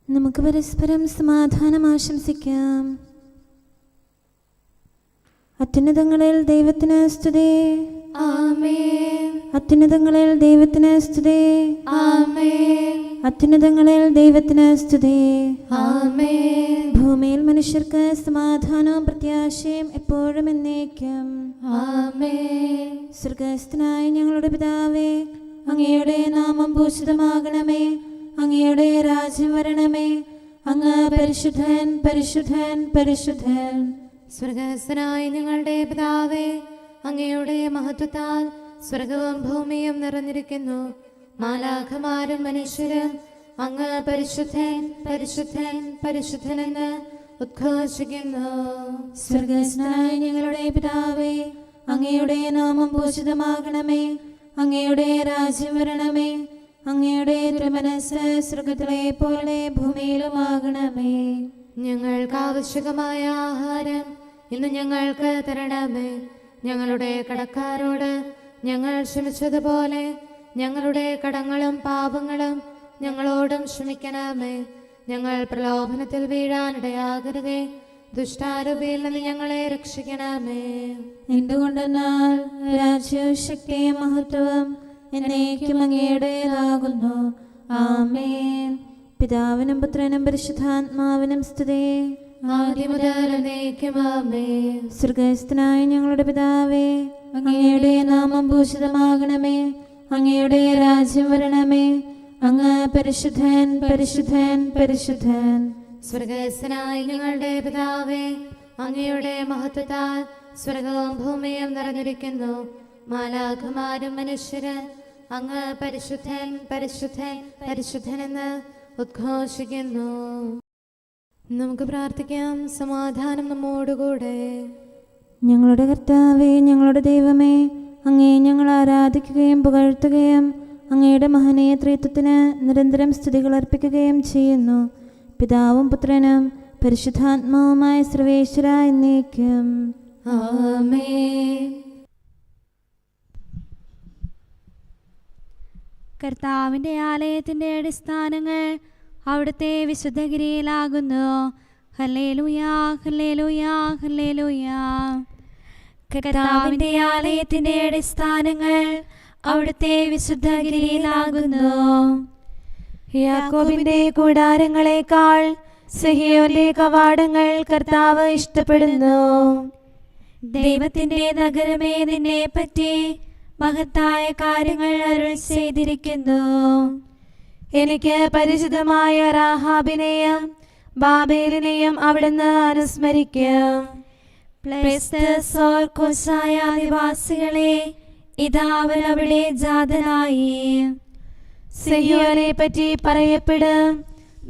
നമുക്ക് പരസ്പരം സമാധാനം ആശംസിക്കാം. അത്യുന്നതങ്ങളിൽ ദൈവത്തിന് സ്തുതി. ആമേൻ. അത്യുന്നതങ്ങളിൽ ദൈവത്തിന് സ്തുതി. ആമേൻ. അത്യുന്നതങ്ങളിൽ ദൈവത്തിന് സ്തുതി. ആമേൻ. ഭൂമിയിൽ മനുഷ്യർക്ക് സമാധാനവും പ്രത്യാശയും എപ്പോഴും എന്നേക്കും. ആമേൻ. സ്വർഗ്ഗസ്ഥനായ ഞങ്ങളുടെ പിതാവേ, അങ്ങയുടെ നാമം പൂജിതമാകണമേ. അങ്ങയുടെ രാജ്യം വരണമേ. അങ്ങ് പരിശുദ്ധൻ, പരിശുദ്ധൻ, പരിശുദ്ധൻ. സ്വർഗ്ഗസ്ഥനായ ഞങ്ങളുടെ പിതാവേ, അങ്ങയുടെ മഹത്വത്താൽ സ്വർഗവും ഭൂമിയും നിറഞ്ഞിരിക്കുന്നു. മാലാഖമാരും മനുഷ്യരും അങ്ങ് പരിശുദ്ധൻ, പരിശുദ്ധൻ, പരിശുദ്ധനെന്ന് ഉദ്ഘോഷിക്കുന്നു. സ്വർഗ്ഗസ്ഥനായ ഞങ്ങളുടെ പിതാവേ, അങ്ങയുടെ നാമം പൂജിതമാകണമേ. അങ്ങയുടെ രാജ്യം വരണമേ. അങ്ങയുടെ തിരുമനസ്സ് സ്വർഗ്ഗത്തിലെ പോലെ ഭൂമിയിലുമാകണമേ. ഞങ്ങൾക്ക് ആവശ്യമായ ആഹാരം ഇന്ന് ഞങ്ങൾക്ക് തരണമേ. ഞങ്ങളുടെ കടക്കാരോട് ഞങ്ങൾ ക്ഷമിച്ചതുപോലെ ഞങ്ങളുടെ കടങ്ങളും പാപങ്ങളും ഞങ്ങളോടും ക്ഷമിക്കണമേ. ഞങ്ങൾ പ്രലോഭനത്തിൽ വീഴാനിടയാകരുതേ. ദുഷ്ടാരൂപിയിൽ നിന്ന് ഞങ്ങളെ രക്ഷിക്കണമേ. എന്തുകൊണ്ടെന്നാൽ രാജ്യവും ശക്തിയും മഹത്വവും എന്നേക്കും അങ്ങയുടേതാകുന്നു. ആമേൻ. പിതാവിനും പുത്രനും പരിശുദ്ധാത്മാവിനും സ്തുതി. ആദ്യം മുതൽ എന്നേക്കും ആമേൻ. സ്വർഗ്ഗസ്ഥനായ ഞങ്ങളുടെ പിതാവേ, അങ്ങയുടെ നാമം പൂജിതമാകണമേ. അങ്ങയുടെ രാജ്യം വരണമേ. അങ്ങ് പരിശുദ്ധൻ, പരിശുദ്ധൻ, പരിശുദ്ധൻ. സ്വർഗ്ഗസ്ഥനായ ഞങ്ങളുടെ പിതാവേ, അങ്ങയുടെ മഹത്വത്താൽ സ്വർഗവും ഭൂമിയും നിറഞ്ഞിരിക്കുന്നു. മാലാഖമാരും മനുഷ്യരും അങ്ങ് പരിശുദ്ധൻ, പരിശുദ്ധൻ, പരിശുദ്ധനെന്ന് ഉദ്ഘോഷിക്കുന്നു. നമുക്ക് പ്രാർത്ഥിക്കാം. സമാധാനം നമ്മോടുകൂടെ. ഞങ്ങളുടെ കർത്താവേ, ഞങ്ങളുടെ ദൈവമേ, അങ്ങയെ ഞങ്ങൾ ആരാധിക്കുകയും പുകഴ്ത്തുകയും അങ്ങയുടെ മഹനീയ ത്രിത്വത്തിന് നിരന്തരം സ്തുതികൾ അർപ്പിക്കുകയും ചെയ്യുന്നു. പിതാവും പുത്രനും പരിശുദ്ധാത്മാവുമായ സർവേശ്വര എന്നേക്കും. ആമേൻ. കർത്താവിൻ്റെ ആലയത്തിൻ്റെ അടിസ്ഥാനങ്ങൾ അവിടുത്തെ വിശുദ്ധഗിരിയിലാകുന്നു. ഹല്ലേലൂയാ, ഹല്ലേലൂയാ, ഹല്ലേലൂയാ. കർത്താവിൻ്റെ ആലയത്തിൻ്റെ അടിസ്ഥാനങ്ങൾ അവിടുത്തെ വിശുദ്ധഗിരിയിലാകുന്നു. യാക്കോബിന്റെ കൂടാരങ്ങളെക്കാൾ സിഹിയോന്റെ കവാടങ്ങൾ കർത്താവ് ഇഷ്ടപ്പെടുന്നു. ദൈവത്തിൻ്റെ നഗരമേ, നിന്നെ പറ്റി മഹത്തായ കാര്യങ്ങൾ അരുൾ ചെയ്തിരിക്കുന്നു. എനിക്ക് പരിചിതമായ റാഹാബിനെയും ബാബേലിനെയും അവിടുന്ന് അനുസ്മരിക്കും. പ്ലേസ്തോർക്കോസായ നിവാസികളെ, ഇതാ അവൻ അവിടെ ജാതനായി. സിഹിയോനെ പറ്റി പറയപ്പെടും.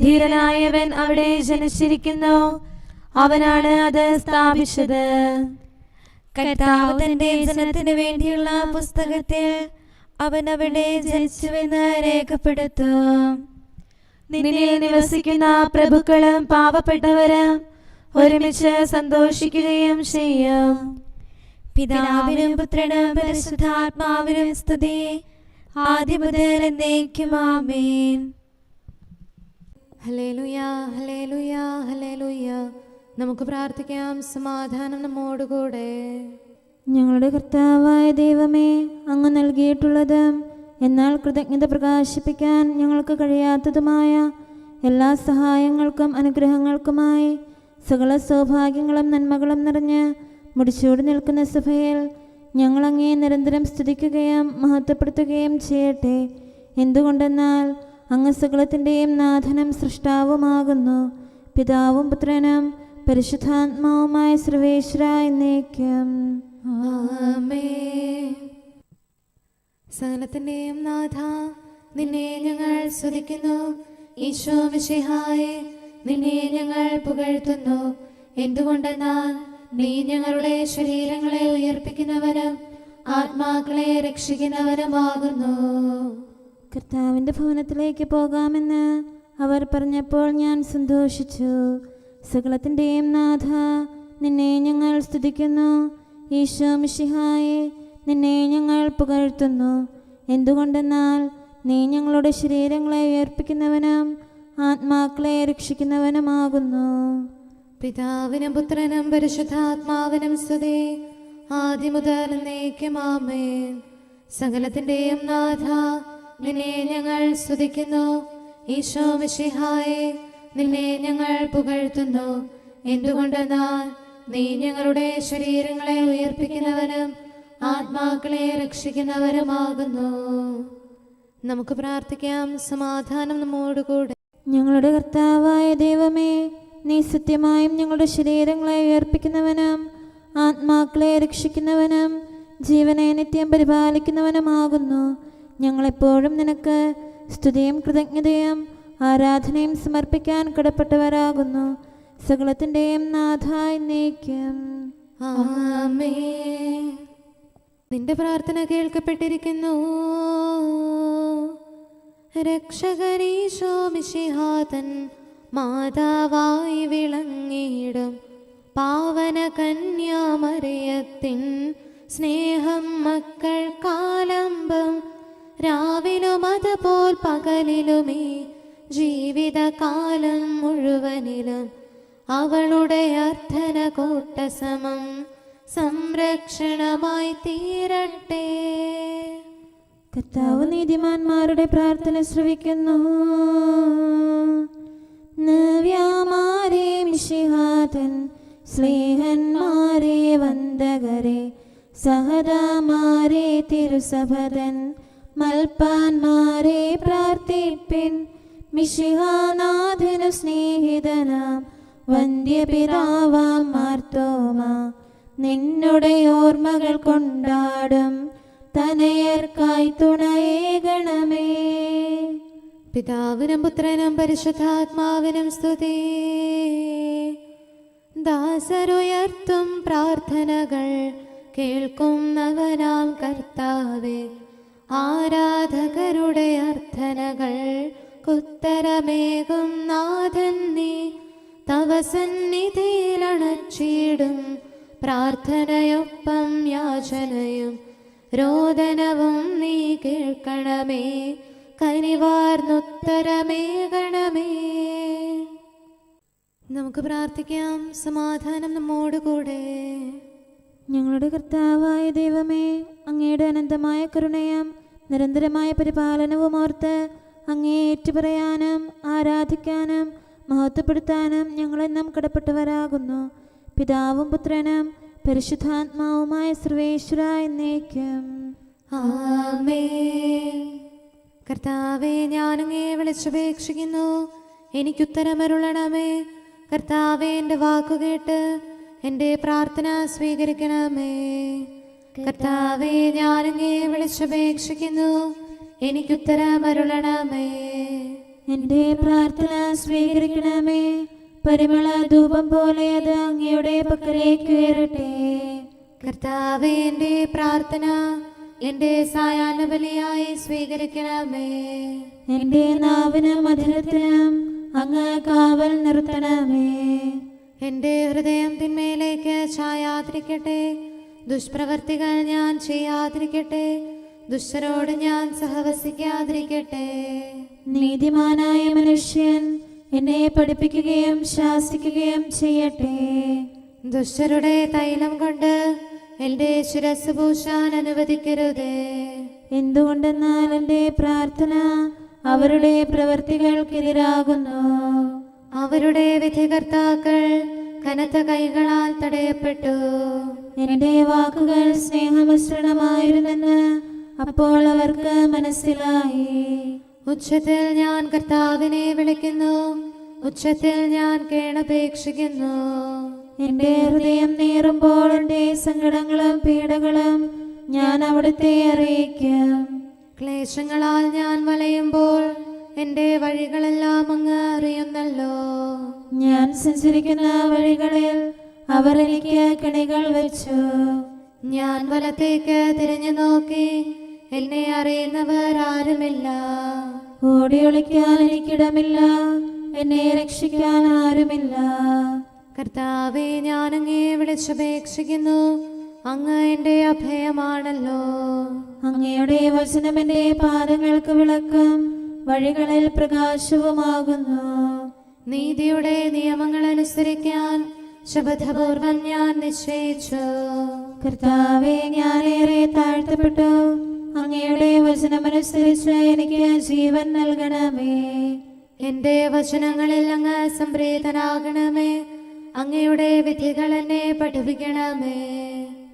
ധീരനായവൻ അവിടെ ജനിച്ചിരിക്കുന്നു. അവനാണ് അത് സ്ഥാപിച്ചത്. കർത്താവ് തന്റെ ജനത്തിന് വേണ്ടിയുള്ള പുസ്തകത്തിൽ അവൻ അവിടെ ജനിച്ചുവെന്ന് രേഖപ്പെടുത്തും. നിന്നിൽ നിവസിക്കുന്ന പ്രഭുക്കളും പാവപ്പെട്ടവരും ഒരുമിച്ച് സന്തോഷിക്കുകയും ചെയ്യും. പിതാവിനും പുത്രനും പരിശുദ്ധാത്മാവിനും സ്തുതി, ആദ്യം മുതൽ എന്നേക്കും ആമേൻ. ഹല്ലേലൂയാ, ഹല്ലേലൂയാ, ഹല്ലേലൂയാ. നമുക്ക് പ്രാർത്ഥിക്കാം. സമാധാനം നമ്മോടുകൂടെ. ഞങ്ങളുടെ കർത്താവായ ദൈവമേ, അങ്ങ് നൽകിയിട്ടുള്ളതും എന്നാൽ കൃതജ്ഞത പ്രകാശിപ്പിക്കാൻ ഞങ്ങൾക്ക് കഴിയാത്തതുമായ എല്ലാ സഹായങ്ങൾക്കും അനുഗ്രഹങ്ങൾക്കുമായി സകല സൗഭാഗ്യങ്ങളും നന്മകളും നിറഞ്ഞ് മുടിച്ചൂടി നിൽക്കുന്ന സഭയിൽ ഞങ്ങൾ അങ്ങയെ നിരന്തരം സ്തുതിക്കുകയും മഹത്വപ്പെടുത്തുകയും ചെയ്യട്ടെ. എന്തുകൊണ്ടെന്നാൽ അങ്ങ് സകലത്തിൻ്റെയും നാഥനും സൃഷ്ടാവുമാകുന്നു. പിതാവും പുത്രനും പരിശുദ്ധാത്മാവുമായ സർവേശ്വര എന്നേക്കും. ആമേൻ. സകലത്തിന്റെയും നാഥ, നിന്നെ ഞങ്ങൾ സ്തുതിക്കുന്നു. ഈശോ മിശിഹായേ, നിന്നെ ഞങ്ങൾ പുകഴ്ത്തുന്നു. എന്തുകൊണ്ടെന്നാൽ നീ ഞങ്ങളുടെ ശരീരങ്ങളെ ഉയർപ്പിക്കുന്നവനും ആത്മാക്കളെ രക്ഷിക്കുന്നവനുമാകുന്നു. കർത്താവിൻ്റെ ഭവനത്തിലേക്ക് പോകാമെന്ന് അവർ പറഞ്ഞപ്പോൾ ഞാൻ സന്തോഷിച്ചു. സകലത്തിൻ്റെയും നാഥ, നിന്നെ ഞങ്ങൾ സ്തുതിക്കുന്നു. ഈശോ മിശിഹായേ, നിന്നെ ഞങ്ങൾ പുകഴ്ത്തുന്നു. എന്തുകൊണ്ടെന്നാൽ നീ ഞങ്ങളുടെ ശരീരങ്ങളെ ഉയർപ്പിക്കുന്നവനും ആത്മാക്കളെ രക്ഷിക്കുന്നവനുമാകുന്നു. പിതാവിനും പുത്രനും പരിശുദ്ധാത്മാവിനും സ്തുതി, ആദ്യം മുതൽ എന്നേക്കും ആമേൻ. സകലത്തിന്റെയും നാഥ, നിന്നെ ഞങ്ങൾ സ്തുതിക്കുന്നു. ഈശോ മിശിഹായെ, നിന്നെ ഞങ്ങൾ പുകഴ്ത്തുന്നു. എന്തുകൊണ്ടെന്നാൽ നീ ഞങ്ങളുടെ ശരീരങ്ങളെ ഉയർപ്പിക്കുന്നവനും ആത്മാക്കളെ രക്ഷിക്കുന്നവരുമാകുന്നു. നമുക്ക് പ്രാർത്ഥിക്കാം. സമാധാനം നമ്മോടുകൂടെ. ഞങ്ങളുടെ കർത്താവായ ദൈവമേ, നീ സത്യമായും ഞങ്ങളുടെ ശരീരങ്ങളെ ഉയർപ്പിക്കുന്നവനും ആത്മാക്കളെ രക്ഷിക്കുന്നവനും ജീവനെ നിത്യം പരിപാലിക്കുന്നവനുമാകുന്നു. ഞങ്ങളെപ്പോഴും നിനക്ക് സ്തുതിയും കൃതജ്ഞതയും ആരാധനയും സമർപ്പിക്കാൻ കടപ്പെട്ടവരാകുന്നു. സകലത്തിൻ്റെയും നാഥായി എന്നേക്കും ആമേൻ. നിന്റെ പ്രാർത്ഥന കേൾക്കപ്പെട്ടിരിക്കുന്നു. രക്ഷകനീശോ മിശിഹാതൻ മാതാവായി വിളങ്ങിയിടും പാവന കന്യാമറിയത്തിൻ സ്നേഹം മക്കൾക്കാലംബം രാവിലും അതുപോൽ പകലിലുമേ ജീവിതകാലം മുഴുവനിലും അവളുടെ അർത്ഥന കൂട്ടസമം സംരക്ഷണമായി തീരട്ടെ. കർത്താവ് നീതിമാന്മാരുടെ പ്രാർത്ഥന ശ്രവിക്കുന്നു. നവ്യാമാരെ മിശിഹാതൻ സ്നേഹന്മാരെ വന്ദകരെ സഹദാമാരെ തിരുസഭതൻ മൽപ്പാന്മാരെ പ്രാർത്ഥിപ്പിൻ. മിശിഹാനാഥനു സ്നേഹിതനാം വന്ധ്യപിതാവാം മാർത്തോമാ നിന്നുടെ ഓർമ്മകൾ കൊണ്ടാടും തനയർക്കായി തുണയേകണമേ. പിതാവിനും പുത്രനും പരിശുദ്ധാത്മാവിനും സ്തുതി. ദാസരുയർത്തും പ്രാർത്ഥനകൾ കേൾക്കുന്നവനാം കർത്താവേ, ആരാധകരുടെ അർത്ഥനകൾ കുത്തരമേകും നാഥൻ നീ. തവ സന്നിധിയിലണച്ചിടും പ്രാർത്ഥനയൊപ്പം യാചനയും രോദനവും നീ കേൾക്കണമേ. കനിവാർന്നുത്തരമേകണമേ. നമുക്ക് പ്രാർത്ഥിക്കാം. സമാധാനം നമ്മോടുകൂടെ. ഞങ്ങളുടെ കർത്താവായ ദൈവമേ, അങ്ങയുടെ അനന്തമായ കരുണയും നിരന്തരമായ പരിപാലനവും ഓർത്ത് അങ്ങേ ഏറ്റുപറയാനും ആരാധിക്കാനും മഹത്വപ്പെടുത്താനും ഞങ്ങളെന്നും കടപ്പെട്ടവരാകുന്നു. പിതാവും പുത്രനും പരിശുദ്ധാത്മാവുമായ സർവേശ്വര എന്നേക്കും ആമേൻ. കർത്താവേ, ഞാനങ്ങേ വിളിച്ചപേക്ഷിക്കുന്നു, എനിക്കുത്തരമരുളണമേ. കർത്താവേ, എൻ്റെ വാക്കുകേട്ട് എൻ്റെ പ്രാർത്ഥന സ്വീകരിക്കണമേ. കർത്താവേ, ഞാനങ്ങേ വിളിച്ചപേക്ഷിക്കുന്നു, എനിക്കുത്തരമരുളണമേ. എൻ്റെ പ്രാർത്ഥന സ്വീകരിക്കണമേ. പരിമള ധൂപം പോലെ അത് അങ്ങയുടെ പക്കലേക്ക് ഉയരട്ടെ. കർത്താവേ, എൻ്റെ പ്രാർത്ഥന എൻ്റെ സായാഹ്ന ബലിയായി സ്വീകരിക്കണമേ. എൻ്റെ നാവിനും മധുരത്തിനും അങ്ങ് കാവൽ നിർത്തണമേ. എൻ്റെ ഹൃദയം തിന്മയിലേക്ക് ചായാതിരിക്കട്ടെ. ദുഷ്പ്രവർത്തികൾ ഞാൻ ചെയ്യാതിരിക്കട്ടെ. ദുഷ്ടരോട് ഞാൻ സഹവസിക്കാതിരിക്കട്ടെ. നീതിമാനായ മനുഷ്യൻ എന്നെ പഠിപ്പിക്കുകയും ശാസിക്കുകയും ചെയ്യട്ടെ. ദുഷ്ടരുടെ തൈലം കൊണ്ട് എൻ്റെ ശിരസ് പൂശാൻ അനുവദിക്കരുതേ. എന്തുകൊണ്ടെന്നാൽ എൻ്റെ പ്രാർത്ഥന അവരുടെ പ്രവൃത്തികൾക്കെതിരാകുന്നു. അവരുടെ വിധികർത്താക്കൾ കനത്ത കൈകളാൽ തടയപ്പെട്ടു. എൻ്റെ വാക്കുകൾ സ്നേഹമിശ്രണമായിരുന്നെന്ന് അപ്പോൾ അവർക്ക് മനസ്സിലായി. ഉച്ചത്തിൽ ഞാൻ കർത്താവിനെ വിളിക്കുന്നു, ഉച്ചത്തിൽ ഞാൻ കേണപേക്ഷിക്കുന്നു. എൻ്റെ ഹൃദയം നീറുമ്പോൾ എൻ്റെ സങ്കടങ്ങളും പീഡകളും ഞാൻ അവിടുത്തെ അറിയിക്കും. ക്ലേശങ്ങളാൽ ഞാൻ വലയുമ്പോൾ എൻ്റെ വഴികളെല്ലാം അങ്ങ് അറിയുന്നല്ലോ. ഞാൻ സഞ്ചരിക്കുന്ന വഴികളിൽ അവർ എനിക്ക് കെണികൾ വെച്ചു. ഞാൻ വലത്തേക്ക് തിരിഞ്ഞു നോക്കി, എന്നെ അറിയുന്നവർ ആരുമില്ല. ഓടിയൊളിക്കാൻ എനിക്കിടമില്ല, എന്നെ രക്ഷിക്കാൻ ആരുമില്ല. കർത്താവേ, ഞാൻ അങ്ങേ വിളിച്ചപേക്ഷിക്കുന്നു, അങ്ങ് എൻ്റെ അഭയമാണല്ലോ. അങ്ങയുടെ വചനം എൻ്റെ പാദങ്ങൾക്ക് വിളക്കും വഴികളിൽ പ്രകാശവുമാകുന്നു. നീതിയുടെ നിയമങ്ങൾ അനുസരിക്കാൻ ശപഥപൂർവം ഞാൻ നിശ്ചയിച്ചു. കർത്താവേ, ഞാനേറെ താഴ്ത്തപ്പെട്ടു. അങ്ങയുടെ വചനമനുസരിച്ച് എനിക്ക് ജീവൻ നൽകണമേ. എന്റെ വചനങ്ങളിൽ അങ്ങ് സംപ്രീതനാകണമേ. അങ്ങയുടെ വിധികൾ എന്നെ പഠിപ്പിക്കണമേ.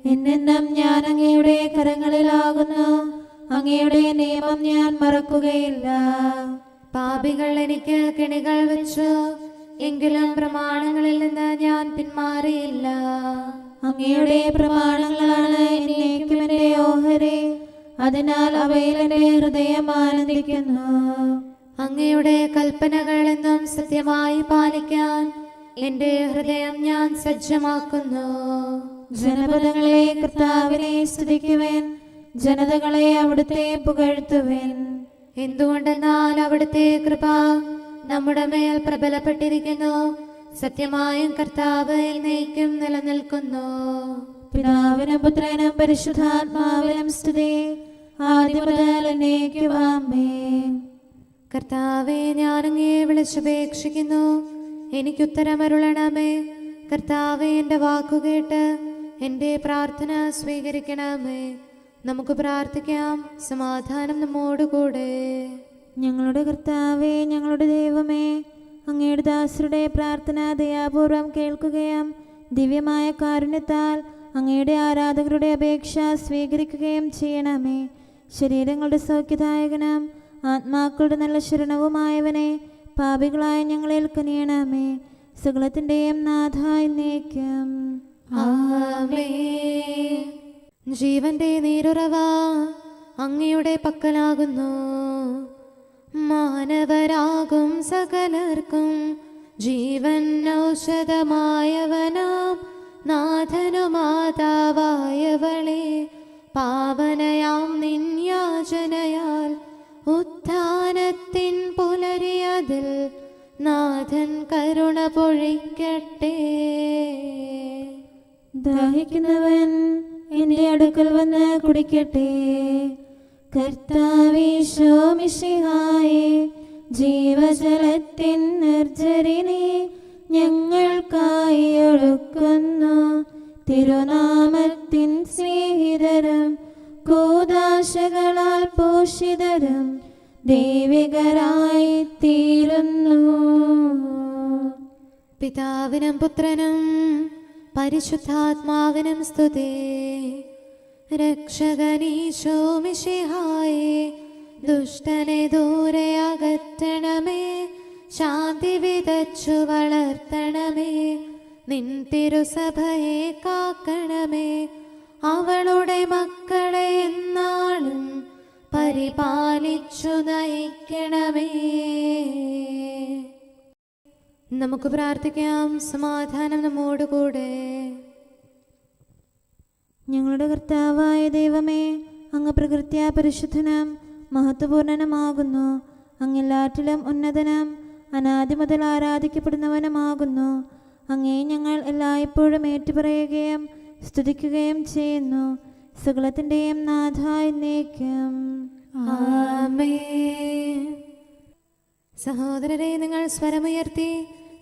എന്നെന്നും ഞാൻ അങ്ങയുടെ കരങ്ങളിലാകുന്നു. അങ്ങയുടെ നിയമം ഞാൻ മറക്കുകയില്ല. പാപികൾ എനിക്ക് കെണികൾ വെച്ചു, എങ്കിലും പ്രമാണങ്ങളിൽ നിന്ന് ഞാൻ പിന്മാറിയില്ല. അങ്ങയുടെ പ്രമാണങ്ങളാണ് എന്നേക്കും എന്റെ ഓഹരി. അതിനാൽ അവയിൽ എന്റെ ഹൃദയം ആനന്ദിക്കുന്നു. അങ്ങയുടെ കൽപ്പനകൾ എന്നും സത്യമായി പാലിക്കാൻ എന്റെ ഹൃദയം ഞാൻ സജ്ജമാക്കുന്നു. ജനപദങ്ങളെ കർത്താവിനെ സ്തുതിക്കുവേൻ, ജനതകളെ അവിടുത്തെ പുകഴ്ത്തുവേൻ. എന്തുകൊണ്ടെന്നാൽ അവിടുത്തെ കൃപ നമ്മുടെ മേൽ പ്രബലപ്പെട്ടിരിക്കുന്നു. സത്യമായും കർത്താവ് എന്നേക്കും നിലനിൽക്കുന്നു. പിതാവിനും പുത്രനും പരിശുദ്ധാത്മാവിനും സ്തുതി, ആദ്യം മുതൽ എന്നേക്കും ആമേൻ. കർത്താവെ, ഞാൻ അങ്ങയെ വിളിച്ചപേക്ഷിക്കുന്നു, എനിക്കുത്തരമരുളണമേ. കർത്താവെ, എൻ്റെ വാക്കുകേട്ട് എൻ്റെ പ്രാർത്ഥന സ്വീകരിക്കണമേ. നമുക്ക് പ്രാർത്ഥിക്കാം. സമാധാനം നമ്മോടുകൂടെ. ഞങ്ങളുടെ കർത്താവേ, ഞങ്ങളുടെ ദൈവമേ, അങ്ങയുടെ ദാസരുടെ പ്രാർത്ഥന ദയാപൂർവം കേൾക്കുകയും ദിവ്യമായ കാരുണ്യത്താൽ അങ്ങയുടെ ആരാധകരുടെ അപേക്ഷ സ്വീകരിക്കുകയും ചെയ്യണമേ. ശരീരങ്ങളുടെ സൗഖ്യദായകനും ആത്മാക്കളുടെ നല്ല ശരണവുമായവനെ, പാപികളായ ഞങ്ങളിൽ കനിയണമേ. സകലത്തിൻ്റെയും നാഥ എന്നേക്കും ആമേൻ. ജീവന്റെ നീരുറവ അങ്ങയുടെ പക്കലാകുന്നു. മാനവരാകും സകലർക്കും ജീവൻ ഔഷധമായവനാം നാഥനുമാതാവായവളെ, പാവനയാം നിൻ യാചനയാൽ ഉത്ഥാനത്തിൻ പുലരിയതിൽ നാഥൻ കരുണ പൊഴിക്കട്ടെ. ദാഹിക്കുന്നവൻ എൻ്റെ അടുക്കൽ വന്ന് കുടിക്കട്ടെ. കർത്താവീശോ മിശിഹായേ, ജീവജലത്തിൻ നിർജ്ജരിനെ ഞങ്ങൾക്കായി ഒഴുക്കുന്നു. തിരുനാമത്തിൻ സ്നേഹിതരും കൂദാശകളാൽ പോഷിതരും ദൈവികരായി തീരുന്നു. പിതാവിനും പുത്രനും പരിശുദ്ധാത്മാവിനും സ്തുതി. രക്ഷകനീശോ മിശിഹായേ, ദുഷ്ടനെ ദൂരെ അകറ്റണമേ. ശാന്തി വിതച്ചു വളർത്തണമേ. നിൻ തിരുസഭയെ കാക്കണമേ. അവളുടെ മക്കളെ എന്നാളും പരിപാലിച്ചു നയിക്കണമേ. നമുക്ക് പ്രാർത്ഥിക്കാം. സമാധാനം നമ്മോടുകൂടെ. ഞങ്ങളുടെ കർത്താവായ ദൈവമേ, അങ്ങ് പ്രകൃത്യാ പരിശുദ്ധനും മഹത്വപൂർണനുമാകുന്നു. അങ്ങെല്ലാറ്റിലും ഉന്നതനും അനാദി മുതൽ ആരാധിക്കപ്പെടുന്നവനുമാകുന്നു. അങ്ങേ ഞങ്ങൾ എല്ലായ്പ്പോഴും ഏറ്റുപറയുകയും സ്തുതിക്കുകയും ചെയ്യുന്നു. സകലത്തിൻ്റെയും നാഥ എന്നേക്കും ആമേൻ. സഹോദരരെ, നിങ്ങൾ സ്വരമുയർത്തി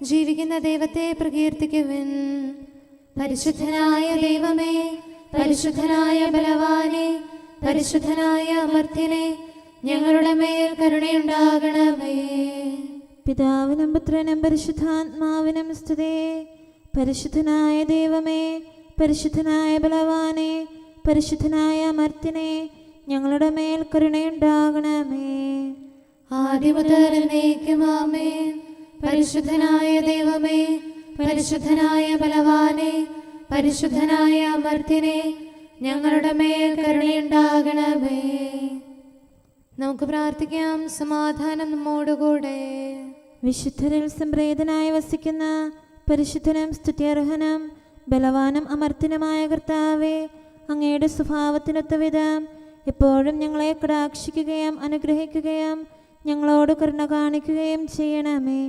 ജീവിക്കുന്ന ദൈവത്തെ പ്രകീർത്തിക്കുവിൻ. പരിശുദ്ധനായ ദൈവമേ, പരിശുദ്ധനായ ബലവാനെ, പരിശുദ്ധനായ അമർത്യനെ, ഞങ്ങളുടെ മേൽ കരുണയുണ്ടാകണമേ. പിതാവിനും പുത്രനും പരിശുദ്ധാത്മാവിനും സ്തുതി. പരിശുദ്ധനായ ദൈവമേ, പരിശുദ്ധനായ ബലവാനെ, പരിശുദ്ധനായ അമർത്യനെ, ഞങ്ങളുടെ മേൽ കരുണയുണ്ടാകണമേ. ആദ്യം മുതൽ എന്നേക്കും ആമേൻ. പരിശുദ്ധനായ ദൈവമേ, പരിശുദ്ധനായ ബലവാനെ, പരിശുദ്ധനായ അമർത്യനെ, ഞങ്ങളുടെ മേൽ കരുണയുണ്ടാകണമേ. നമുക്ക് പ്രാർത്ഥിക്കാം. സമാധാനം നമ്മോടുകൂടെ. വിശുദ്ധരിൽ സംപ്രീതനായി വസിക്കുന്ന പരിശുദ്ധനും സ്തുത്യർഹനും ബലവാനും അമർത്യനുമായ കർത്താവേ, അങ്ങയുടെ സ്വഭാവത്തിനൊത്ത വിധം എപ്പോഴും ഞങ്ങളെ കടാക്ഷിക്കുകയും അനുഗ്രഹിക്കുകയും ഞങ്ങളോട് കരുണ കാണിക്കുകയും ചെയ്യണമേ.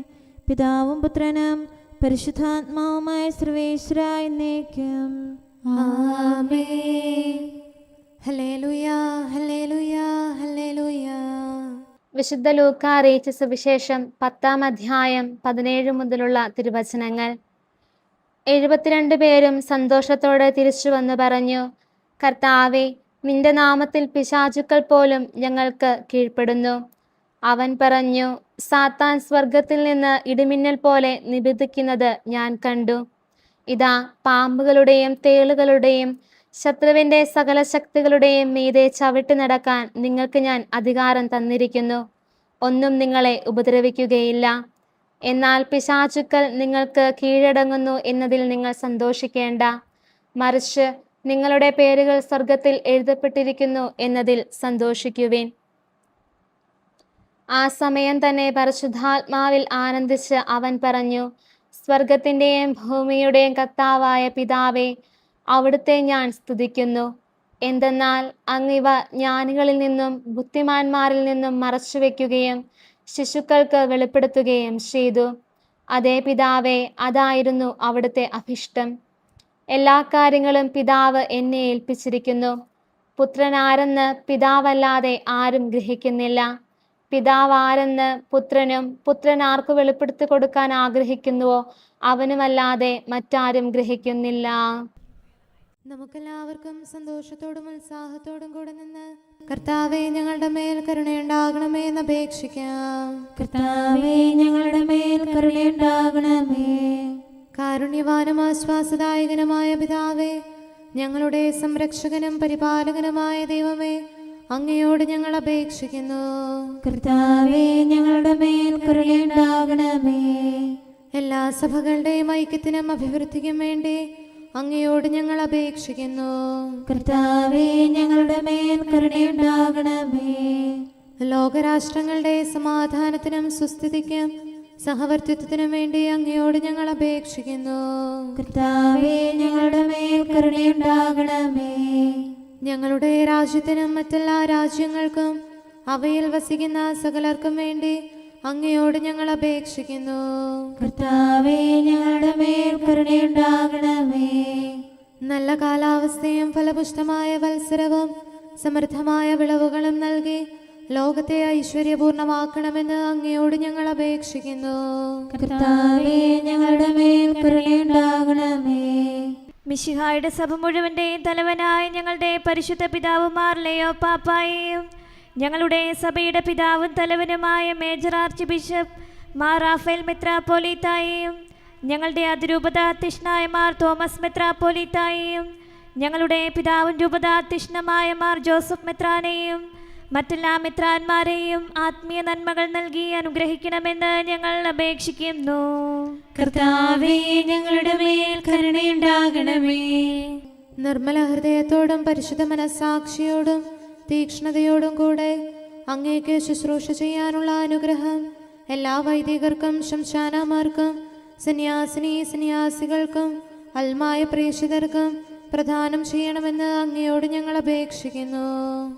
പിതാവും പുത്രനും പരിശുദ്ധാത്മാവുമായ സർവേശ്വര എന്നേക്കും ആമേൻ. Hallelujah, hallelujah, hallelujah. വിശുദ്ധ ലൂക്ക അറിയിച്ച സുവിശേഷം 10-ാം അധ്യായം 17 മുതലുള്ള തിരുവചനങ്ങൾ. 72 പേരും സന്തോഷത്തോടെ തിരിച്ചു വന്നു പറഞ്ഞു, കർത്താവേ, നിന്റെ നാമത്തിൽ പിശാചുക്കൾ പോലും ഞങ്ങൾക്ക് കീഴ്പ്പെടുന്നു. അവൻ പറഞ്ഞു, സാത്താൻ സ്വർഗത്തിൽ നിന്ന് ഇടിമിന്നൽ പോലെ നിബിദിക്കുന്നത് ഞാൻ കണ്ടു. ഇതാ, പാമ്പുകളുടെയും തേളുകളുടെയും ശത്രുവിൻ്റെ സകല ശക്തികളുടെയും മീതെ ചവിട്ടി നടക്കാൻ നിങ്ങൾക്ക് ഞാൻ അധികാരം തന്നിരിക്കുന്നു. ഒന്നും നിങ്ങളെ ഉപദ്രവിക്കുകയില്ല. എന്നാൽ പിശാചുക്കൾ നിങ്ങൾക്ക് കീഴടങ്ങുന്നു എന്നതിൽ നിങ്ങൾ സന്തോഷിക്കേണ്ട. മറിച്ച് നിങ്ങളുടെ പേരുകൾ സ്വർഗത്തിൽ എഴുതപ്പെട്ടിരിക്കുന്നു എന്നതിൽ സന്തോഷിക്കുവിൻ. ആ സമയം തന്നെ പരിശുദ്ധാത്മാവിൽ ആനന്ദിച്ച് അവൻ പറഞ്ഞു, സ്വർഗത്തിൻ്റെയും ഭൂമിയുടെയും കർത്താവായ പിതാവേ, അവിടുത്തെ ഞാൻ സ്തുതിക്കുന്നു. എന്തെന്നാൽ അങ്ങിവ ജ്ഞാനികളിൽ നിന്നും ബുദ്ധിമാന്മാരിൽ നിന്നും മറച്ചു വയ്ക്കുകയും ശിശുക്കൾക്ക് വെളിപ്പെടുത്തുകയും ചെയ്തു. അതേ പിതാവേ, അതായിരുന്നു അവിടുത്തെ അഭിഷ്ടം. എല്ലാ കാര്യങ്ങളും പിതാവ് എന്നെ ഏൽപ്പിച്ചിരിക്കുന്നു. പുത്രനാരെന്ന് പിതാവല്ലാതെ ആരും ഗ്രഹിക്കുന്നില്ല. പിതാവ് ആരെന്ന് പുത്രനും പുത്രൻ ആർക്ക് വെളിപ്പെടുത്തി കൊടുക്കാൻ ആഗ്രഹിക്കുന്നുവോ അവനുമല്ലാതെ മറ്റാരും ഗ്രഹിക്കുന്നില്ല. നമുക്കെല്ലാവർക്കും സന്തോഷത്തോടും ഉത്സാഹത്തോടും കൂടെ നിന്ന് കർത്താവേ, ഞങ്ങളുടെ മേൽ കരുണയുണ്ടാകണമേ എന്ന് അപേക്ഷിക്കാം. കർത്താവേ, ഞങ്ങളുടെ മേൽ കരുണയുണ്ടാകണമേ. കാരുണ്യവാനും ആശ്വാസദായകനുമായ പിതാവേ, ഞങ്ങളുടെ സംരക്ഷകനും പരിപാലകനുമായ ദൈവമേ, അങ്ങയോട് ഞങ്ങൾ അപേക്ഷിക്കുന്നു. കർത്താവേ, ഞങ്ങളുടെ മേൽ കരുണയുണ്ടാകണമേ. എല്ലാ സഭകളുടെയും ഐക്യത്തിനും അഭിവൃദ്ധിക്കും വേണ്ടി അങ്ങയോട് ഞങ്ങൾ അപേക്ഷിക്കുന്നു. കർത്താവേ, ഞങ്ങളുടെ മേൽ കരുണയുണ്ടാകണമേ. ലോകരാഷ്ട്രങ്ങളുടെ സമാധാനത്തിനും സുസ്ഥിതിക്കും സഹവർത്തിത്വത്തിനും വേണ്ടി അങ്ങയോട് ഞങ്ങൾ അപേക്ഷിക്കുന്നു. കർത്താവേ, ഞങ്ങളുടെ മേൽ കരുണയുണ്ടാകണമേ. ഞങ്ങളുടെ രാജ്യത്തിനും മറ്റെല്ലാ രാജ്യങ്ങൾക്കും അവയിൽ വസിക്കുന്ന സകലർക്കും വേണ്ടി അങ്ങയോട് ഞങ്ങൾ അപേക്ഷിക്കുന്നു. കർത്താവേ, ഞങ്ങളുടെ മേൽ കരുണയുണ്ടാകണമേ. നല്ല കാലാവസ്ഥയും ഫലപുഷ്ടമായ വത്സരവും സമൃദ്ധമായ വിളവുകളും നൽകി ലോകത്തെ ഐശ്വര്യപൂർണമാക്കണമെന്ന് അങ്ങയോട് ഞങ്ങൾ അപേക്ഷിക്കുന്നു. കർത്താവേ, ഞങ്ങളുടെ മേൽ കരുണയുണ്ടാകണമേ. മിശിഹായുടെ സഭ മുഴുവൻ്റെയും തലവനായ ഞങ്ങളുടെ പരിശുദ്ധ പിതാവുമാർ ലെയോ പാപ്പായെയും ഞങ്ങളുടെ സഭയുടെ പിതാവും തലവനുമായ major archbishop Mar Raphael മെത്രാപ്പോലീത്തായെയും ഞങ്ങളുടെ അതിരൂപതാധ്യക്ഷനായ മാർ തോമസ് മെത്രാപ്പോലീത്തായെയും ഞങ്ങളുടെ പിതാവും രൂപതാധ്യക്ഷനുമായ മാർ ജോസഫ് മെത്രാനെയും മറ്റെല്ലാ മെത്രാന്മാരെയും ആത്മീയ നന്മകൾ നൽകി അനുഗ്രഹിക്കണമെന്ന് ഞങ്ങൾ അപേക്ഷിക്കുന്നു. കർത്താവേ, ഞങ്ങളുടെ മേൽ കരുണയുണ്ടാകണമേ. നിർമ്മല ഹൃദയത്തോടും പരിശുദ്ധ മനസ്സാക്ഷിയോടും തീക്ഷ്ണതയോടും കൂടെ അങ്ങേക്ക് ശുശ്രൂഷ ചെയ്യാനുള്ള അനുഗ്രഹം എല്ലാ വൈദികർക്കും ശംശാനമാർക്കും സന്യാസികൾക്കും അൽമായ പ്രേക്ഷിതർക്കും പ്രദാനം ചെയ്യണമെന്ന് അങ്ങയോട് ഞങ്ങൾ അപേക്ഷിക്കുന്നു.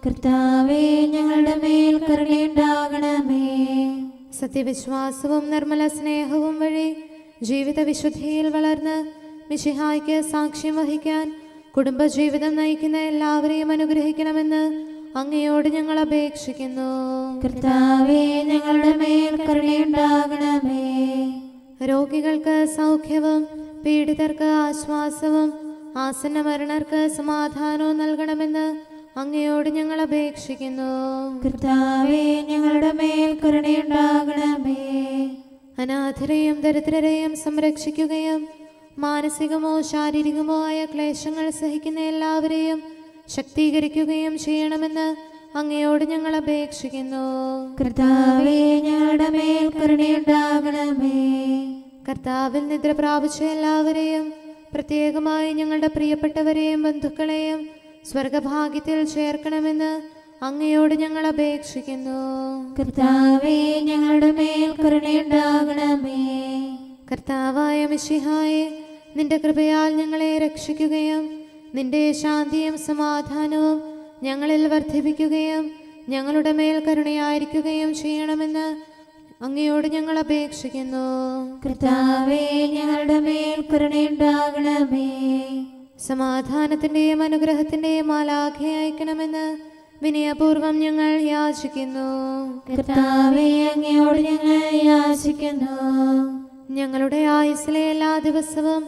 കർത്താവേ, ഞങ്ങളുടെ മേൽ കരുണയുണ്ടാകണമേ. സത്യവിശ്വാസവും നിർമ്മല സ്നേഹവും വഴി ജീവിത വിശുദ്ധിയിൽ വളർന്ന് മിശിഹായ്ക്ക് സാക്ഷ്യം വഹിക്കാൻ കുടുംബജീവിതം നയിക്കുന്ന എല്ലാവരെയും അനുഗ്രഹിക്കണമെന്ന് അങ്ങയോട് ഞങ്ങൾ അപേക്ഷിക്കുന്നു. കർത്താവേ, ഞങ്ങളുടെ മേൽ കരുണയുണ്ടാകണമേ. രോഗികൾക്ക് സൗഖ്യവും പീഡിതർക്ക് ആശ്വാസവും ആസന്ന മരണർക്ക് സമാധാനവും നൽകണമെന്ന് അങ്ങയോട് ഞങ്ങൾ അപേക്ഷിക്കുന്നു. കർത്താവേ, ഞങ്ങളുടെ മേൽ കരുണയുണ്ടാകണമേ. അനാഥരെയും ദരിദ്രരെയും സംരക്ഷിക്കുകയും മാനസികമോ ശാരീരികമോ ആയ ക്ലേശങ്ങൾ സഹിക്കുന്ന എല്ലാവരെയും ശക്തീകരിക്കുകയും ചെയ്യണമെന്ന് അങ്ങയോട് ഞങ്ങൾ അപേക്ഷിക്കുന്നു. കർത്താവേ, ഞങ്ങളുടെ മേൽ കരുണയുണ്ടാകണമേ. കർത്താവിൽ നിദ്ര പ്രാപിച്ച എല്ലാവരെയും പ്രത്യേകമായി ഞങ്ങളുടെ പ്രിയപ്പെട്ടവരെയും ബന്ധുക്കളെയും സ്വർഗഭാഗ്യത്തിൽ ചേർക്കണമെന്ന് അങ്ങയോട് ഞങ്ങൾ അപേക്ഷിക്കുന്നു. കർത്താവേ, ഞങ്ങളുടെ മേൽ കരുണയുണ്ടാകണമേ. കർത്താവായ മിശിഹായെ, നിന്റെ കൃപയാൽ ഞങ്ങളെ രക്ഷിക്കുകയും നിന്റെ ശാന്തിയും സമാധാനവും ഞങ്ങളിൽ വർദ്ധിപ്പിക്കുകയും ഞങ്ങളുടെ മേൽ കരുണയായിരിക്കുകയും ചെയ്യണമെന്ന് അങ്ങയോട് ഞങ്ങൾ അപേക്ഷിക്കുന്നു. കർത്താവേ, ഞങ്ങളുടെ മേൽ കരുണയുണ്ടാകണമേ. സമാധാനത്തിന്റെയും അനുഗ്രഹത്തിന്റെയും മാലാഖയെ അയക്കണമെന്ന് വിനയപൂർവം ഞങ്ങൾ യാചിക്കുന്നു. കർത്താവേ, അങ്ങയോട് ഞങ്ങൾ യാചിക്കുന്നു. ഞങ്ങളുടെ ആയുസ്സിലെ എല്ലാ ദിവസവും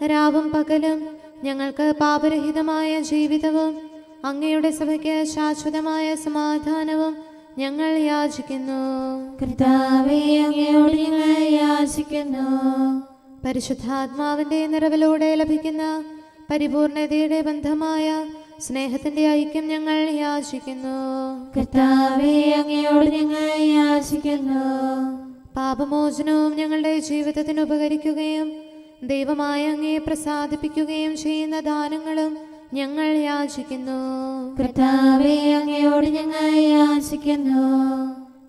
രാവും പകലും ഞങ്ങൾക്ക് പാപരഹിതമായ ജീവിതവും അങ്ങയുടെ സഭയ്ക്ക് ശാശ്വതമായ സമാധാനവും ഞങ്ങൾ യാചിക്കുന്നു. കർത്താവേ, അങ്ങയോട് ഞങ്ങൾ യാചിക്കുന്നു. പരിശുദ്ധാത്മാവിന്റെ നിറവിലൂടെ ലഭിക്കുന്ന പരിപൂർണതയുടെ ബന്ധമായ സ്നേഹത്തിന്റെ ഐക്യം ഞങ്ങൾ യാചിക്കുന്നു. കർത്താവേ, അങ്ങയോട് ഞങ്ങൾ യാചിക്കുന്നു. പാപമോചനവും ഞങ്ങളുടെ ജീവിതത്തിന് ഉപകരിക്കുകയും ദൈവമായ അങ്ങയെ പ്രസാദിപ്പിക്കുകയും ചെയ്യുന്ന ദാനങ്ങളും ഞങ്ങൾ യാചിക്കുന്നു. കർത്താവേ, അങ്ങയോട് ഞങ്ങൾ യാചിക്കുന്നു.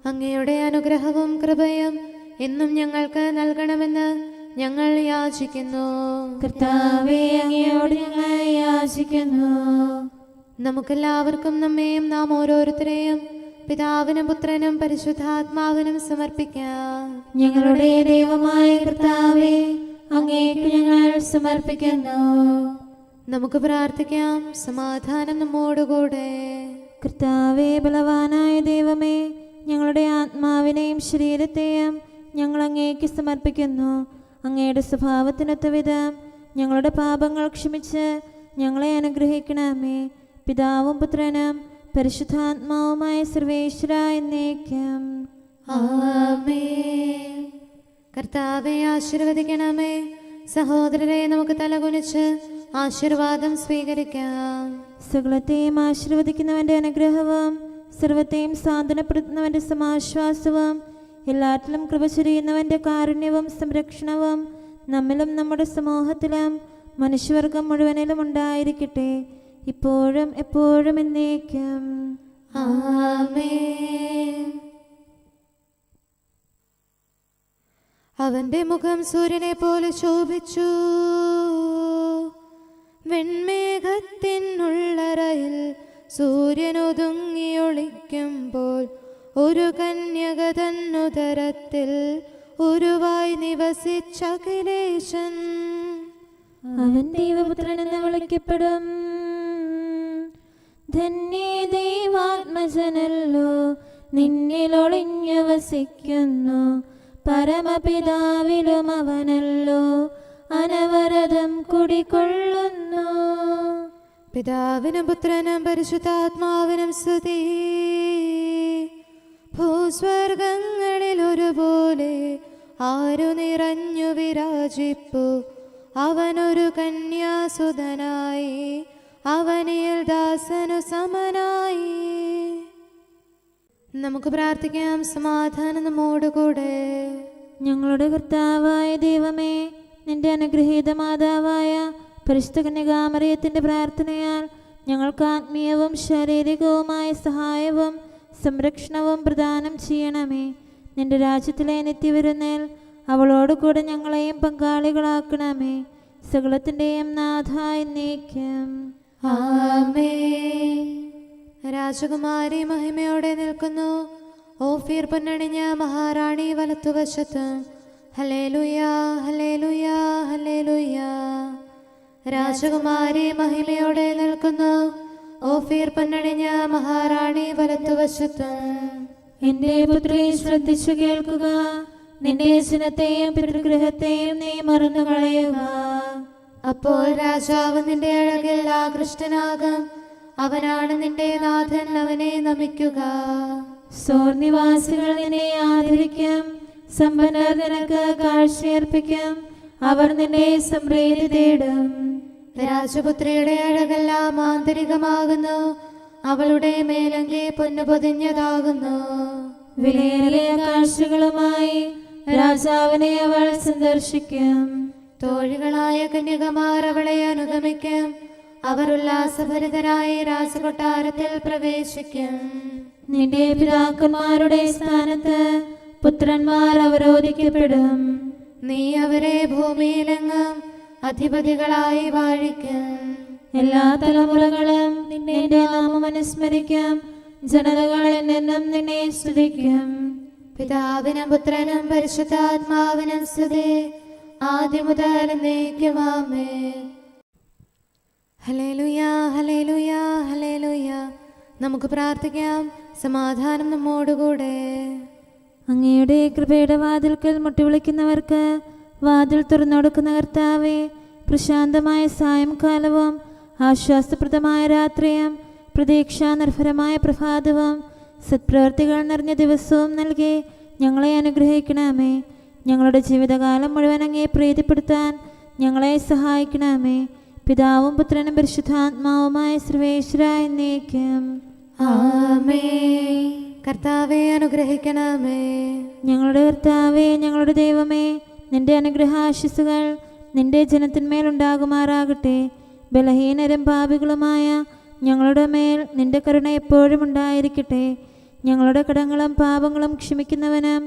അങ്ങയുടെ അനുഗ്രഹവും കൃപയും എന്നും ഞങ്ങൾക്ക് നൽകണമെന്ന് ഞങ്ങൾ യാചിക്കുന്നു. കർത്താവേ, അങ്ങയോട് ഞങ്ങൾ യാചിക്കുന്നു. നമുക്കെല്ലാവർക്കും നമ്മെയും നാം ഓരോരുത്തരെയും പിതാവിനും പുത്രനും പരിശുദ്ധാത്മാവിനും സമർപ്പിക്കാം. ഞങ്ങളുടെ ദൈവമായ കർത്താവേ, അങ്ങേക്ക് ഞങ്ങൾ സമർപ്പിക്കുന്നു. നമുക്ക് പ്രാർത്ഥിക്കാം. സമാധാനം നമ്മോടുകൂടെ. കർത്താവേ, ബലവാനായ ദൈവമേ, ഞങ്ങളുടെ ആത്മാവിനെയും ശരീരത്തെയും ഞങ്ങൾ അങ്ങേക്ക് സമർപ്പിക്കുന്നു. അങ്ങയുടെ സ്വഭാവത്തിനൊത്ത വിധം ഞങ്ങളുടെ പാപങ്ങൾ ക്ഷമിച്ച് ഞങ്ങളെ അനുഗ്രഹിക്കണമേ. പിതാവും പുത്രനും പരിശുദ്ധാത്മാവുമായ സർവേശ്വര എന്നേക്കും. ആമേൻ. കർത്താവെ ആശീർവദിക്കണമേ. സഹോദരരെ, നമുക്ക് തലകുനിച്ച് ആശീർവാദം സ്വീകരിക്കാം. സകലത്തെയും ആശീർവദിക്കുന്നവന്റെ അനുഗ്രഹവും സർവത്തെയും സാന്ത്വനപ്പെടുത്തുന്നവന്റെ സമാശ്വാസവും എല്ലാറ്റിലും കൃപ ചൊരിയുന്നവന്റെ കാരുണ്യവും സംരക്ഷണവും നമ്മിലും നമ്മുടെ സമൂഹത്തിലും മനുഷ്യവർഗം മുഴുവനിലും ഉണ്ടായിരിക്കട്ടെ, ഇപ്പോഴും എപ്പോഴും എന്നേക്കും. ആമേൻ. അവന്റെ മുഖം സൂര്യനെ പോലെ ശോഭിച്ചു. വെൺമേഘത്തിനുള്ളറയിൽ സൂര്യൻ ഒതുങ്ങിയൊളിക്കുമ്പോൾ ഒരു കന്യക തന്നുദരത്തിൽ ഉരുവായി നിവസിച്ച അഖിലേശൻ. അവൻ ദൈവപുത്രൻ എന്ന് വിളിക്കപ്പെടും. ധന്യേ ദൈവാത്മജനല്ലോ, നിന്നിൽ ഒളിഞ്ഞു വസിക്കുന്നു. പരമപിതാവിലും അവനല്ലോ അനവരതം കുടികൊള്ളുന്നു. പിതാവിനും പുത്രനും പരിശുദ്ധാത്മാവിനും സ്തുതി. ഭൂസ്വർഗങ്ങളിൽ ഒരുപോലെ ആരു നിറഞ്ഞു വിരാജിപ്പു. അവനൊരു കന്യാസുതനായി, അവനിൽ ദാസനു സമനായി. നമുക്ക് പ്രാർത്ഥിക്കാം. സമാധാനം നമ്മോടുകൂടെ. ഞങ്ങളുടെ കർത്താവായ ദൈവമേ, നിന്റെ അനുഗ്രഹീത മാതാവായ പരിശുദ്ധ കന്യകാമറിയത്തിന്റെ പ്രാർത്ഥനയാൽ ഞങ്ങൾക്ക് ആത്മീയവും ശാരീരികവുമായ സഹായവും സംരക്ഷണവും പ്രദാനം ചെയ്യണമേ. നിന്റെ രാജ്യത്തിലെ നിത്യവിരുന്നിൽ അവളോടുകൂടെ ഞങ്ങളെയും പങ്കാളികളാക്കണമേ. സകലത്തിൻ്റെയും നാഥ എന്നേക്കും. ആമേൻ. രാജകുമാരി മഹിമയോടെ നിൽക്കുന്നു. ഓഫീർ പൊന്നണിഞ്ഞ മഹാറാണി വലത്തുവശത്ത്. ഹല്ലേലൂയാ, ഹല്ലേലൂയാ, ഹല്ലേലൂയാ. രാജകുമാരി മഹിമയോടെ നിൽക്കുന്നു. ഓഫീർ പൊന്നണിഞ്ഞ മഹാറാണി വലത്തുവശത്ത്. എന്റെ പുത്രി, ശ്രദ്ധിച്ചു കേൾക്കുക. നിന്റെ ജനത്തെയും പിതൃഗൃഹത്തെയും നീ മറന്നു കളയുക. അപ്പോൾ രാജാവ് നിന്റെ അഴകിൽ ആകൃഷ്ടനാകും. അവനാണ് നിന്റെ നാഥൻ, അവനെ നമിക്കുക. സോർ നിവാസികൾ നിന്നെ ആദരിക്കും. സമ്പന്നർ നിനക്ക് കാഴ്ചയർപ്പിക്കും. അവർ നിന്നെ സമൃദ്ധി തേടും. രാജപുത്രിയുടെ അഴകെല്ലാം ആന്തരികമാകുന്നു. അവളുടെ മേലങ്കി പൊന്നു പൊതിഞ്ഞതാകുന്നു. വിലയേറിയ കാഴ്ചകളുമായി രാജാവിനെ അവൾ സന്ദർശിക്കും. തോഴികളായ കന്യകമാർ അവളെ അനുഗമിക്കും. അവർ ഉല്ലാസഭരിതരായി രാജകൊട്ടാരത്തിൽ പ്രവേശിക്കും. നിന്റെ പിതാക്കന്മാരുടെ സ്ഥാനത്ത് പുത്രന്മാർ അവരോധിക്കപ്പെടും. നീ അവരെ ഭൂമിയിലെങ്ങും അധിപതികളായി വാഴിക്കും. എല്ലാ തലമുറകളും നിന്റെ നാമം അനുസ്മരിക്കും. ജനതകൾ എന്നെന്നും നിന്നെ സ്തുതിക്കും. പിതാവിനും പുത്രനും പരിശുദ്ധാത്മാവിനും സ്തുതി, ആദ്യം മുതൽ എന്നേക്കും. ആമേൻ. ഹല്ലേലൂയാ, ഹല്ലേലൂയാ, ഹല്ലേലൂയാ. നമുക്ക് പ്രാർത്ഥിക്കാം. സമാധാനം നമ്മോടുകൂടെ. അങ്ങയുടെ കൃപയുടെ വാതിൽക്കൽ മുട്ടിവിളിക്കുന്നവർക്ക് വാതിൽ തുറന്നുകൊടുക്കുന്ന കർത്താവേ, പ്രശാന്തമായ സായംകാലവും ആശ്വാസപ്രദമായ രാത്രിയും പ്രതീക്ഷാനിർഭരമായ പ്രഭാതവും സത്പ്രവർത്തികൾ നിറഞ്ഞ ദിവസവും നൽകി ഞങ്ങളെ അനുഗ്രഹിക്കണമേ. ഞങ്ങളുടെ ജീവിതകാലം മുഴുവൻ അങ്ങയെ പ്രീതിപ്പെടുത്താൻ ഞങ്ങളെ സഹായിക്കണമേ. പിതാവും പുത്രനും പരിശുദ്ധാത്മാവുമായ സർവേശ്വരായ എന്നേക്കും ആമേൻ. കർത്താവെ അനുഗ്രഹിക്കണമേ. ഞങ്ങളുടെ കർത്താവേ, ഞങ്ങളുടെ ദൈവമേ, നിന്റെ അനുഗ്രഹാശിസുകൾ നിന്റെ ജനത്തിന്മേലുണ്ടാകുമാറാകട്ടെ. ബലഹീനരും പാപികളുമായ ഞങ്ങളുടെ മേൽ നിന്റെ കരുണ എപ്പോഴും ഉണ്ടായിരിക്കട്ടെ. ഞങ്ങളുടെ കടങ്ങളും പാപങ്ങളും ക്ഷമിക്കുന്നവനും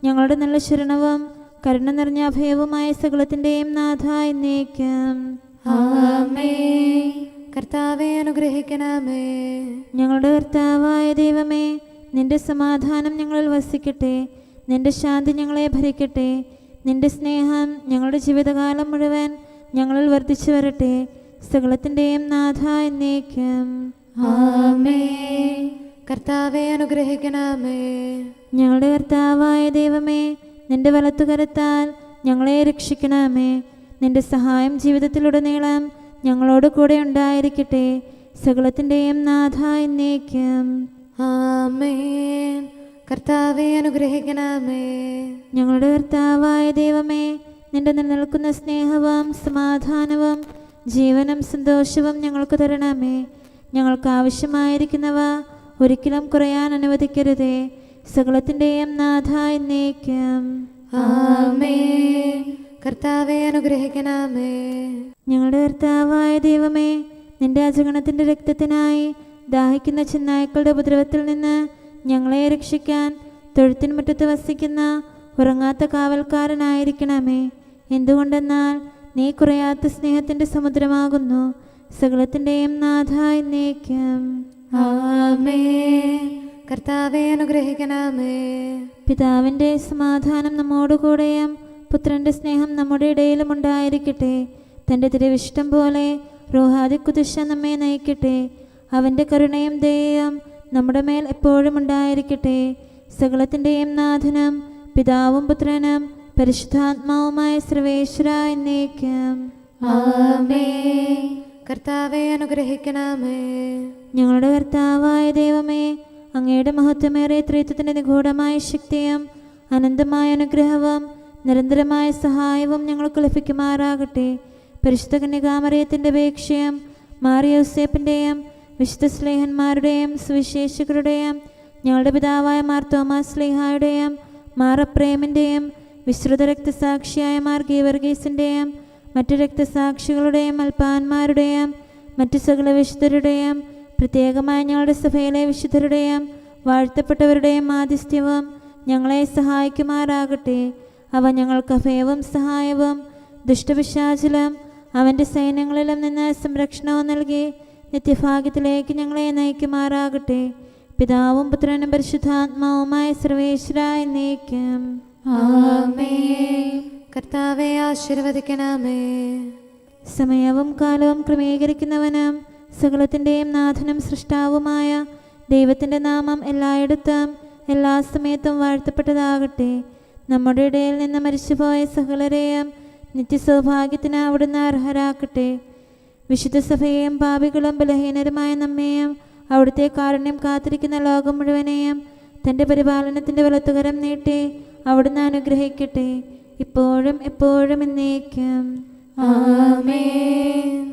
ഞങ്ങളുടെ നല്ല ശരണവും കരുണ നിറഞ്ഞ അഭയവുമായ സകലത്തിൻ്റെയും നാഥ എന്നേക്കും ആമേൻ. കർത്താവെ അനുഗ്രഹിക്കണമേ. ഞങ്ങളുടെ കർത്താവായ ദൈവമേ, നിന്റെ സമാധാനം ഞങ്ങളിൽ വസിക്കട്ടെ. നിന്റെ ശാന്തി ഞങ്ങളെ ഭരിക്കട്ടെ. നിന്റെ സ്നേഹം ഞങ്ങളുടെ ജീവിതകാലം മുഴുവൻ ഞങ്ങളിൽ വർദ്ധിച്ചു വരട്ടെ. സകലത്തിൻ്റെയും നാഥ എന്നേക്കും ആമേൻ. കർത്താവെ അനുഗ്രഹിക്കണമേ. ഞങ്ങളുടെ കർത്താവായ ദൈവമേ, നിന്റെ വലത്തുകരത്താൽ ഞങ്ങളെ രക്ഷിക്കണമേ. നിന്റെ സഹായം ജീവിതത്തിലുടനീളം ഞങ്ങളോട് കൂടെ ഉണ്ടായിരിക്കട്ടെ. സകലത്തിൻ്റെയും നാഥ എന്നേക്കും ആമേൻ. കർത്താവെ അനുഗ്രഹിക്കണമേ. ഞങ്ങളുടെ കർത്താവായ ദൈവമേ, നിന്റെ നിലനിൽക്കുന്ന സ്നേഹവും സമാധാനവും ജീവനും സന്തോഷവും ഞങ്ങൾക്ക് തരണമേ. ഞങ്ങൾക്ക് ആവശ്യമായിരിക്കുന്നവ ഒരിക്കലും കുറയാൻ അനുവദിക്കരുതേ. സകലത്തിൻ്റെയും നാഥ എന്നേക്കും ആമേൻ. കർത്താവെ അനുഗ്രഹിക്കണമേ. ഞങ്ങളുടെ കർത്താവായ ദൈവമേ, നിന്റെ അജഗണത്തിൻ്റെ രക്തത്തിനായി ദാഹിക്കുന്ന ചെന്നായ്ക്കളുടെ ഉപദ്രവത്തിൽ നിന്ന് ഞങ്ങളെ രക്ഷിക്കാൻ തൊഴുത്തിന് മുറ്റത്ത് വസിക്കുന്ന ഉറങ്ങാത്ത കാവൽക്കാരനായിരിക്കണമേ. എന്തുകൊണ്ടെന്നാൽ നീ കുറയാത്ത സ്നേഹത്തിൻ്റെ സമുദ്രമാകുന്നു. സകലത്തിൻ്റെയും നാഥ എന്നേക്കും ആമേൻ. കർത്താവെ അനുഗ്രഹിക്കണമേ. പിതാവിൻ്റെ സമാധാനം നമ്മോടുകൂടെയും പുത്രൻ്റെ സ്നേഹം നമ്മുടെ ഇടയിലും ഉണ്ടായിരിക്കട്ടെ. തൻ്റെ തിരുവിഷ്ടം പോലെ റോഹാദിക്കുദിശ നമ്മെ നയിക്കട്ടെ. അവൻ്റെ കരുണയും ദയയും നമ്മുടെ മേൽ എപ്പോഴും ഉണ്ടായിരിക്കട്ടെ. സകലത്തിൻ്റെയും നാഥനും പിതാവും പുത്രനും പരിശുദ്ധാത്മാവുമായ സർവേശ്വര എന്നേക്കും ആമേൻ. കർത്താവെ അനുഗ്രഹിക്കണമേ. ഞങ്ങളുടെ കർത്താവായ ദൈവമേ, അങ്ങയുടെ മഹത്വമേറിയ ത്രിത്വത്തിൻ്റെ നിഗൂഢമായ ശക്തിയും അനന്തമായ അനുഗ്രഹവും നിരന്തരമായ സഹായവും ഞങ്ങൾക്ക് ലഭിക്കുമാറാകട്ടെ. പരിശുദ്ധ കന്യകാമറിയത്തിൻ്റെ അപേക്ഷയും മാറിയോസേപ്പിൻ്റെയും വിശുദ്ധ സ്ലേഹന്മാരുടെയും സുവിശേഷകരുടെയും ഞങ്ങളുടെ പിതാവായ മാർ തോമാസ് സ്ലീഹായുടെയും മാർ അപ്രേമിൻ്റെയും വിശ്രുത രക്തസാക്ഷിയായ മാർ ഗീവർഗീസിൻ്റെയും മറ്റു രക്തസാക്ഷികളുടെയും അൽപ്പാന്മാരുടെയും മറ്റു സകല വിശുദ്ധരുടെയും പ്രത്യേകമായി ഞങ്ങളുടെ സഭയിലെ വിശുദ്ധരുടെയും വാഴ്ത്തപ്പെട്ടവരുടെയും ആതിഥ്യവും ഞങ്ങളെ സഹായിക്കുമാറാകട്ടെ. അവ ഞങ്ങൾക്ക് അഭയവും സഹായവും ദുഷ്ടപിശാചിലും അവൻ്റെ സൈന്യങ്ങളിലും നിന്ന് സംരക്ഷണവും നൽകി നിത്യഭാഗ്യത്തിലേക്ക് ഞങ്ങളെ നയിക്കുമാറാകട്ടെ. പിതാവും പുത്രനും പരിശുദ്ധാത്മാവുമായ സർവേശ്വര എന്നേക്കും ആമേൻ. കർത്താവെ ആശീർവദിക്കണമേ. സമയവും കാലവും ക്രമീകരിക്കുന്നവനും സകലത്തിൻ്റെയും നാഥനും സൃഷ്ടാവുമായ ദൈവത്തിൻ്റെ നാമം എല്ലായിടത്തും എല്ലാ സമയത്തും വാഴ്ത്തപ്പെട്ടതാകട്ടെ. നമ്മുടെ ഇടയിൽ നിന്ന് മരിച്ചുപോയ സകലരെയും നിത്യസൗഭാഗ്യത്തിന് അവിടുന്ന് അർഹരാക്കട്ടെ. വിശുദ്ധ സഭയെയും പാപികളും ബലഹീനരുമായ നമ്മെയും അവിടുത്തെ കാരുണ്യം കാത്തിരിക്കുന്ന ലോകം മുഴുവനെയും തൻ്റെ പരിപാലനത്തിൻ്റെ വലത്തുകരം നീട്ടി അവിടുന്ന് അനുഗ്രഹിക്കട്ടെ, ഇപ്പോഴും എപ്പോഴും എന്നേക്കും ആമേൻ.